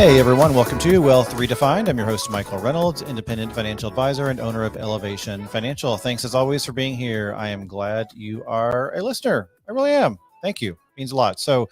Hey everyone, welcome to Wealth Redefined. I'm your host, Michael Reynolds, independent financial advisor and owner of Elevation Financial. Thanks as always for being here. I am glad you are a listener. I really am. Thank you. It means a lot. So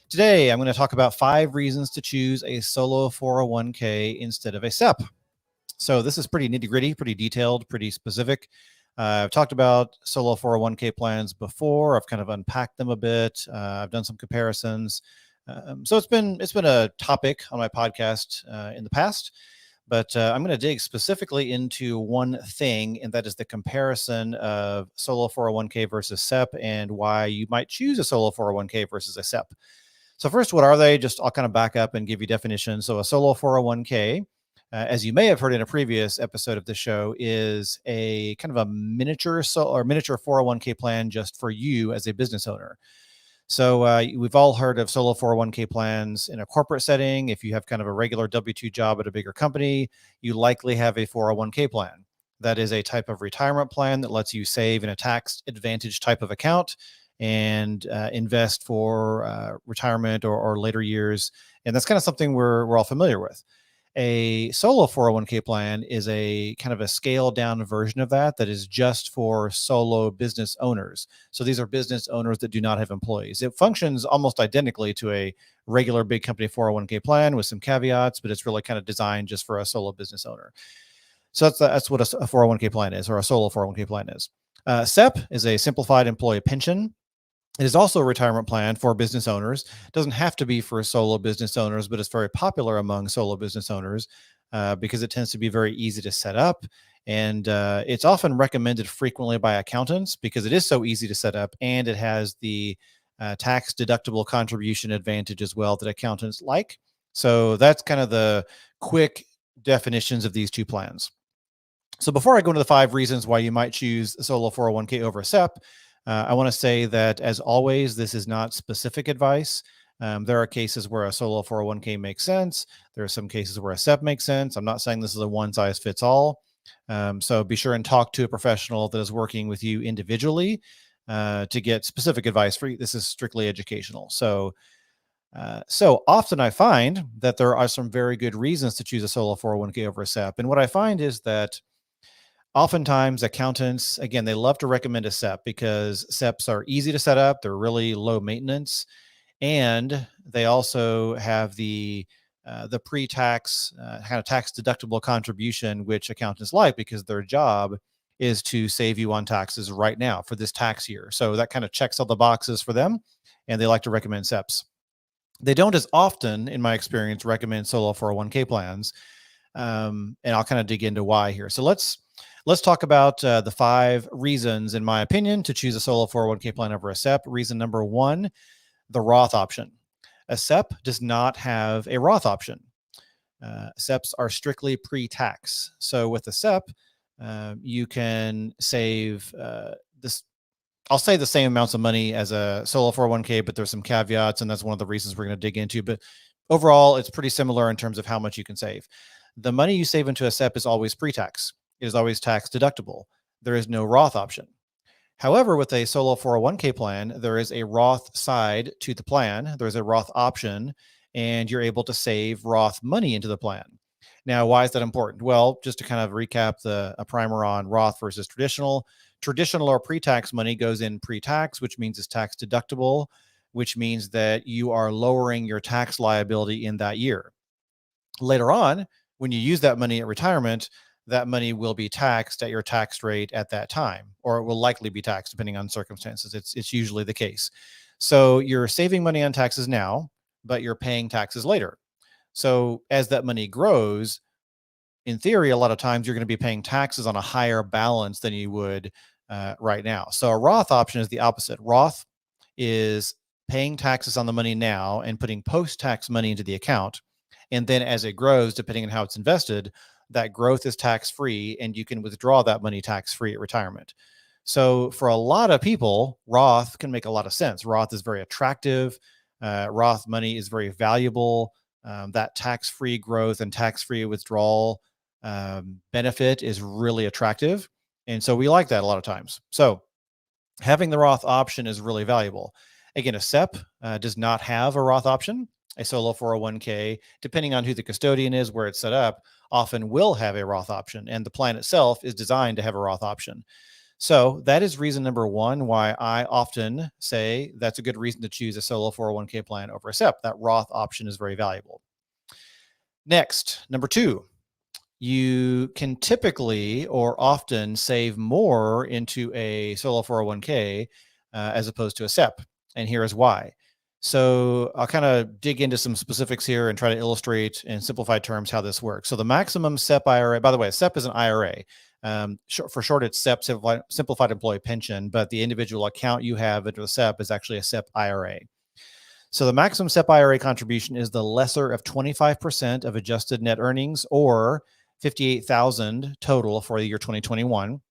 today I'm going to talk about 5 reasons to choose a solo 401k instead of a SEP. So this is pretty nitty-gritty, pretty detailed, pretty specific. I've talked about solo 401k plans before. I've kind of unpacked them a bit. I've done some comparisons. So it's been a topic on my podcast in the past, but I'm going to dig specifically into one thing, and that is the comparison of solo 401k versus SEP and why you might choose a solo 401k versus a SEP. So first, what are they? I'll kind of back up and give you definitions. So a solo 401k, as you may have heard in a previous episode of the show, is a kind of a miniature 401k plan just for you as a business owner. So we've all heard of solo 401k plans in a corporate setting. If you have kind of a regular W-2 job at a bigger company, you likely have a 401k plan. That is a type of retirement plan that lets you save in a tax advantage type of account and invest for retirement or later years. And that's kind of something we're all familiar with. A solo 401k plan is a kind of a scaled down version of that is just for solo business owners. So these are business owners that do not have employees. It functions almost identically to a regular big company 401k plan with some caveats, but it's really kind of designed just for a solo business owner. So that's what a 401k plan is, or a solo 401k plan is. SEP is a simplified employee pension. It is also a retirement plan for business owners. It doesn't have to be for solo business owners, but it's very popular among solo business owners because it tends to be very easy to set up. And it's often recommended frequently by accountants because it is so easy to set up, and it has the tax deductible contribution advantage as well that accountants like. So that's kind of the quick definitions of these two plans. So before I go into the 5 reasons why you might choose a solo 401k over a SEP, I want to say that, as always, this is not specific advice. There are cases where a solo 401k makes sense. There are some cases where a SEP makes sense. I'm not saying this is a one-size-fits-all. So be sure and talk to a professional that is working with you individually to get specific advice for you. This is strictly educational. So often I find that there are some very good reasons to choose a solo 401k over a SEP. And what I find is that oftentimes accountants, again, they love to recommend a SEP because SEPs are easy to set up. They're really low maintenance. And they also have the pre-tax kind of tax deductible contribution, which accountants like because their job is to save you on taxes right now for this tax year. So that kind of checks all the boxes for them, and they like to recommend SEPs. They don't as often, in my experience, recommend solo 401k plans. And I'll kind of dig into why here. So let's talk about the 5 reasons, in my opinion, to choose a solo 401k plan over a SEP. Reason number 1, the Roth option. A SEP does not have a Roth option. SEPs are strictly pre-tax. So with a SEP, you can save I'll say the same amounts of money as a solo 401k, but there's some caveats, and that's one of the reasons we're going to dig into. But overall, it's pretty similar in terms of how much you can save. The money you save into a SEP is always pre-tax. It is always tax deductible. There is no Roth option. However, with a solo 401k plan, there is a Roth side to the plan. There's a Roth option, and you're able to save Roth money into the plan. Now, why is that important? Well, just to kind of recap a primer on Roth versus traditional. Traditional or pre-tax money goes in pre-tax, which means it's tax deductible, which means that you are lowering your tax liability in that year. Later on, when you use that money at retirement, that money will be taxed at your tax rate at that time, or it will likely be taxed depending on circumstances. It's usually the case. So you're saving money on taxes now, but you're paying taxes later. So as that money grows, in theory, a lot of times you're going to be paying taxes on a higher balance than you would right now. So a Roth option is the opposite. Roth is paying taxes on the money now and putting post-tax money into the account. And then as it grows, depending on how it's invested, that growth is tax-free, and you can withdraw that money tax-free at retirement. So for a lot of people, Roth can make a lot of sense. Roth is very attractive. Roth money is very valuable. That tax-free growth and tax-free withdrawal benefit is really attractive. And so we like that a lot of times. So having the Roth option is really valuable. Again, a SEP does not have a Roth option. a solo 401k, depending on who the custodian is, where it's set up, often will have a Roth option, and the plan itself is designed to have a Roth option. So that is reason number one why I often say that's a good reason to choose a solo 401k plan over a SEP. That Roth option is very valuable. Next, number two, you can typically or often save more into a solo 401k as opposed to a SEP. And here is why. So I'll kind of dig into some specifics here and try to illustrate in simplified terms how this works. So the maximum SEP IRA, by the way, SEP is an IRA. For short, it's SEP, Simplified Employee Pension, but the individual account you have into the SEP is actually a SEP IRA. So the maximum SEP IRA contribution is the lesser of 25% of adjusted net earnings, or 58,000 total for the year 2021.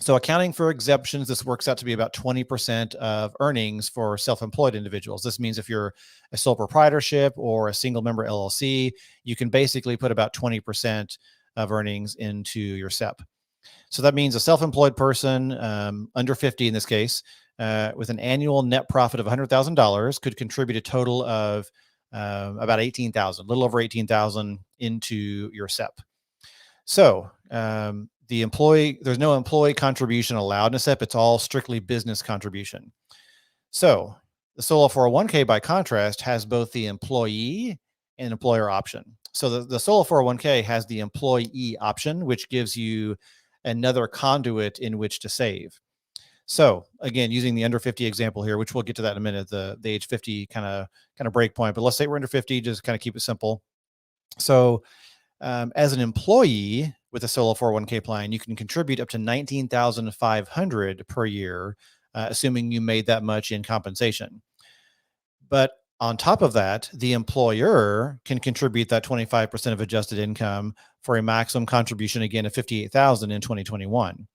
So accounting for exemptions, this works out to be about 20% of earnings for self-employed individuals. This means if you're a sole proprietorship or a single member LLC, you can basically put about 20% of earnings into your SEP. So that means a self-employed person, under 50 in this case, with an annual net profit of $100,000 could contribute a total of about $18,000, a little over $18,000 into your SEP. So there's no employee contribution allowed in a SEP. It's all strictly business contribution. So the solo 401k, by contrast, has both the employee and employer option. So the solo 401k has the employee option, which gives you another conduit in which to save. So again, using the under 50 example here, which we'll get to that in a minute, the age 50 kind of break point, but let's say we're under 50, just kind of keep it simple. So as an employee with a solo 401k plan, you can contribute up to $19,500 per year, assuming you made that much in compensation. But on top of that, the employer can contribute that 25% of adjusted income for a maximum contribution, again, of $58,000 in 2021.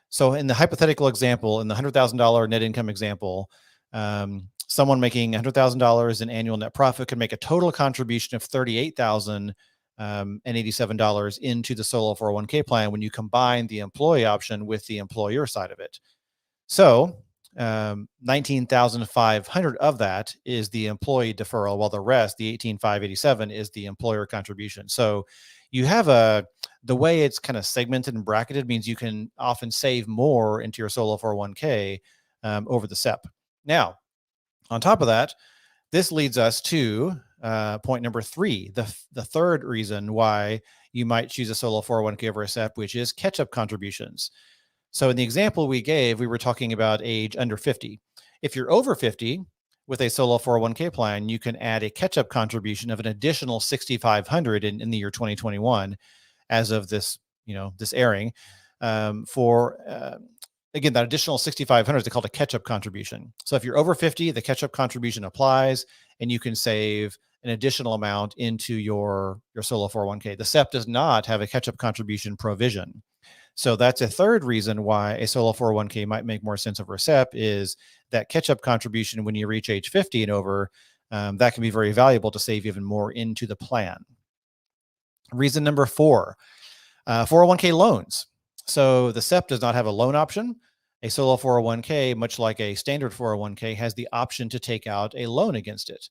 So in the hypothetical example, in the $100,000 net income example, someone making $100,000 in annual net profit could make a total contribution of $38,087 into the solo 401k plan when you combine the employee option with the employer side of it. So 19,500 of that is the employee deferral, while the rest, the 18,587, is the employer contribution. So you have the way it's kind of segmented and bracketed means you can often save more into your solo 401k over the SEP. Now, on top of that, this leads us to point number three, the third reason why you might choose a solo 401k over a SEP, which is catch-up contributions. So in the example we gave, we were talking about age under 50. If you're over 50 with a solo 401k plan, you can add a catch-up contribution of an additional $6,500 in the year 2021, as of this airing. Again, that additional $6,500 is called a catch-up contribution. So if you're over 50, the catch-up contribution applies, and you can save an additional amount into your solo 401k. The SEP does not have a catch-up contribution provision. So that's a third reason why a solo 401k might make more sense over a SEP, is that catch-up contribution when you reach age 50 and over. That can be very valuable to save even more into the plan. Reason number four, 401k loans. So the SEP does not have a loan option. A solo 401k, much like a standard 401k, has the option to take out a loan against it.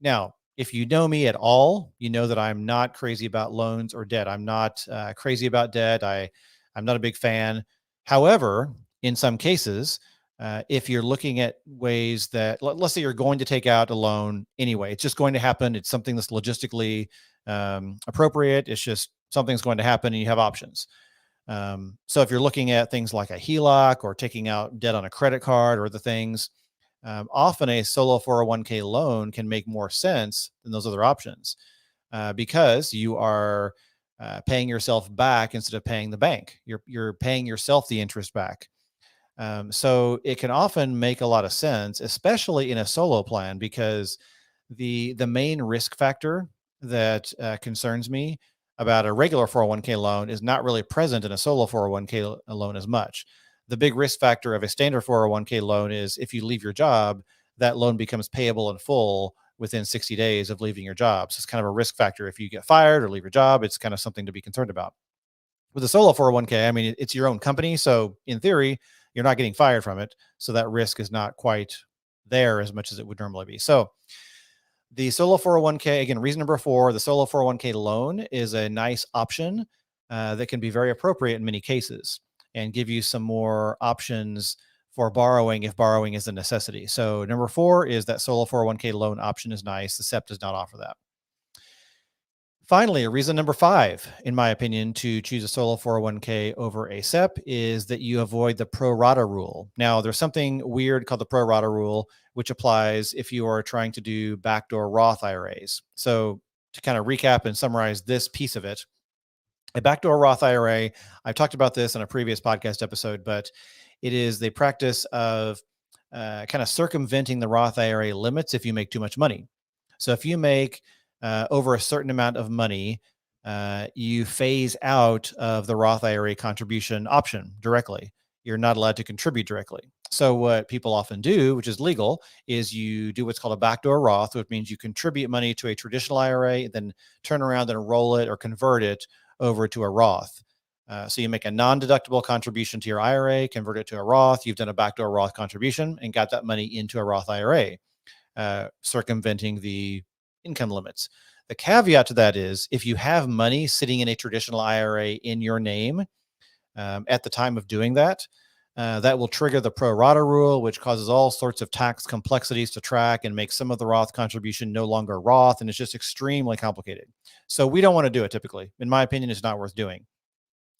Now, if you know me at all, you know that I'm not crazy about loans or debt. I'm not crazy about debt. I'm not a big fan. However, in some cases, if you're looking at ways that, let's say you're going to take out a loan anyway, it's just going to happen. It's something that's logistically appropriate. It's just something's going to happen and you have options. So if you're looking at things like a HELOC or taking out debt on a credit card or other things, often a solo 401k loan can make more sense than those other options because you are paying yourself back instead of paying the bank. You're paying yourself the interest back. So it can often make a lot of sense, especially in a solo plan, because the main risk factor that concerns me about a regular 401k loan is not really present in a solo 401k loan as much. The big risk factor of a standard 401k loan is if you leave your job, that loan becomes payable in full within 60 days of leaving your job. So it's kind of a risk factor. If you get fired or leave your job, it's kind of something to be concerned about. With a solo 401k, I mean, it's your own company. So in theory, you're not getting fired from it. So that risk is not quite there as much as it would normally be. So The solo 401k, again, reason number 4, the solo 401k loan is a nice option that can be very appropriate in many cases and give you some more options for borrowing if borrowing is a necessity. So number 4 is that solo 401k loan option is nice. The SEP does not offer that. Finally, reason number 5, in my opinion, to choose a solo 401k over a SEP is that you avoid the pro rata rule. Now, there's something weird called the pro rata rule, which applies if you are trying to do backdoor Roth IRAs. So, to kind of recap and summarize this piece of it, a backdoor Roth IRA, I've talked about this in a previous podcast episode, but it is the practice of kind of circumventing the Roth IRA limits if you make too much money. So if you make over a certain amount of money, you phase out of the Roth IRA contribution option directly. You're not allowed to contribute directly. So what people often do, which is legal, is you do what's called a backdoor Roth, which means you contribute money to a traditional IRA, then turn around and roll it or convert it over to a Roth. So you make a non-deductible contribution to your IRA, convert it to a Roth. You've done a backdoor Roth contribution and got that money into a Roth IRA, circumventing the income limits. The caveat to that is if you have money sitting in a traditional IRA in your name at the time of doing that, that will trigger the pro rata rule, which causes all sorts of tax complexities to track and makes some of the Roth contribution no longer Roth. And it's just extremely complicated. So we don't want to do it typically. In my opinion, it's not worth doing.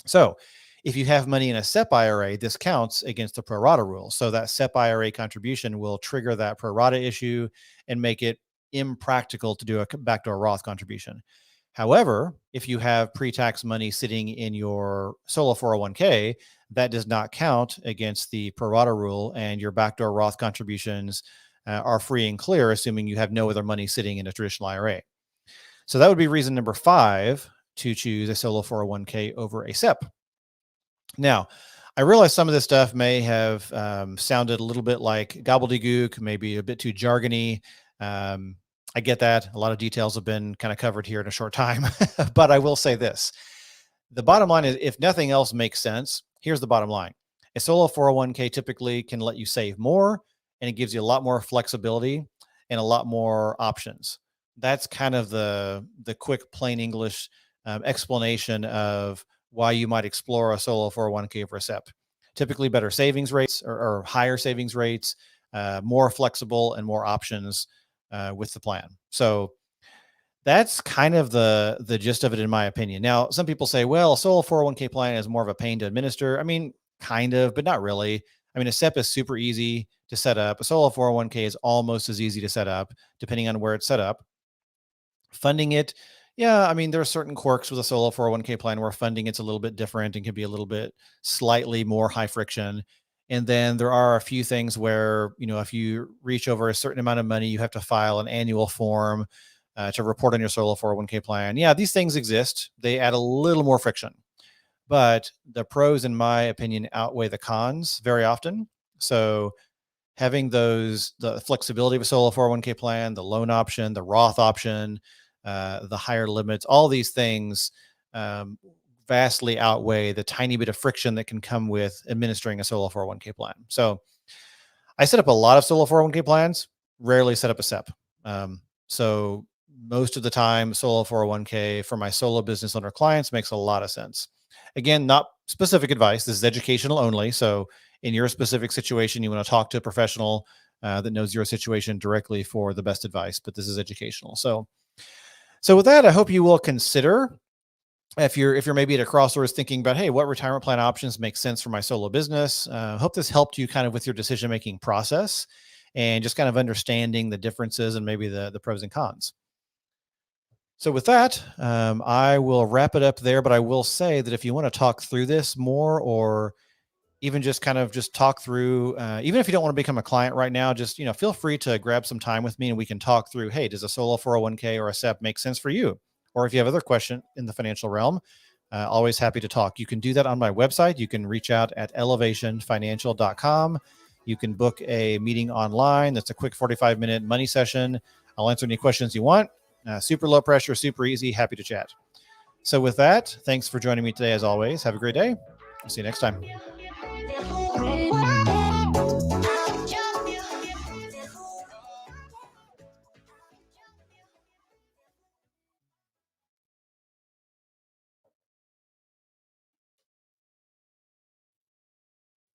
So if you have money in a SEP IRA, this counts against the pro rata rule. So that SEP IRA contribution will trigger that pro rata issue and make it impractical to do a backdoor Roth contribution. However, if you have pre-tax money sitting in your solo 401k, that does not count against the pro rata rule, and your backdoor Roth contributions are free and clear, assuming you have no other money sitting in a traditional IRA. So that would be reason number 5 to choose a solo 401k over a SEP. Now, I realize some of this stuff may have sounded a little bit like gobbledygook, maybe a bit too jargony. I get that. A lot of details have been kind of covered here in a short time, but I will say this. The bottom line is, if nothing else makes sense, here's the bottom line. A solo 401k typically can let you save more, and it gives you a lot more flexibility and a lot more options. That's kind of the quick, plain English explanation of why you might explore a solo 401k over a SEP. Typically better savings rates or higher savings rates, more flexible and more options with the plan. So that's kind of the gist of it, in my opinion. Now, some people say, well, a solo 401k plan is more of a pain to administer. I mean, kind of, but not really. I mean, a SEP is super easy to set up. A solo 401k is almost as easy to set up, depending on where it's set up. Funding it, yeah, I mean, there are certain quirks with a solo 401k plan where funding it's a little bit different and can be a little bit slightly more high friction. And then there are a few things where, if you reach over a certain amount of money, you have to file an annual form to report on your solo 401k plan. Yeah, these things exist. They add a little more friction, but the pros, in my opinion, outweigh the cons very often. So having the flexibility of a solo 401k plan, the loan option, the Roth option, the higher limits, all these things vastly outweigh the tiny bit of friction that can come with administering a solo 401k plan. So I set up a lot of solo 401k plans, rarely set up a SEP. So most of the time, solo 401k for my solo business owner clients makes a lot of sense. Again, not specific advice. This is educational only. So in your specific situation, you want to talk to a professional that knows your situation directly for the best advice, but this is educational. So with that, I hope you will consider, if you're maybe at a crossroads thinking about, hey, what retirement plan options make sense for my solo business? Hope this helped you kind of with your decision-making process and just kind of understanding the differences and maybe the pros and cons. So with that, I will wrap it up there, but I will say that if you want to talk through this more, or even just kind of just talk through, even if you don't want to become a client right now, just, feel free to grab some time with me and we can talk through, hey, does a solo 401k or a SEP make sense for you? Or if you have other questions in the financial realm, always happy to talk. You can do that on my website. You can reach out at elevationfinancial.com. You can book a meeting online. That's a quick 45-minute money session. I'll answer any questions you want. Super low pressure, super easy. Happy to chat. So with that, thanks for joining me today. As always, have a great day. I'll see you next time.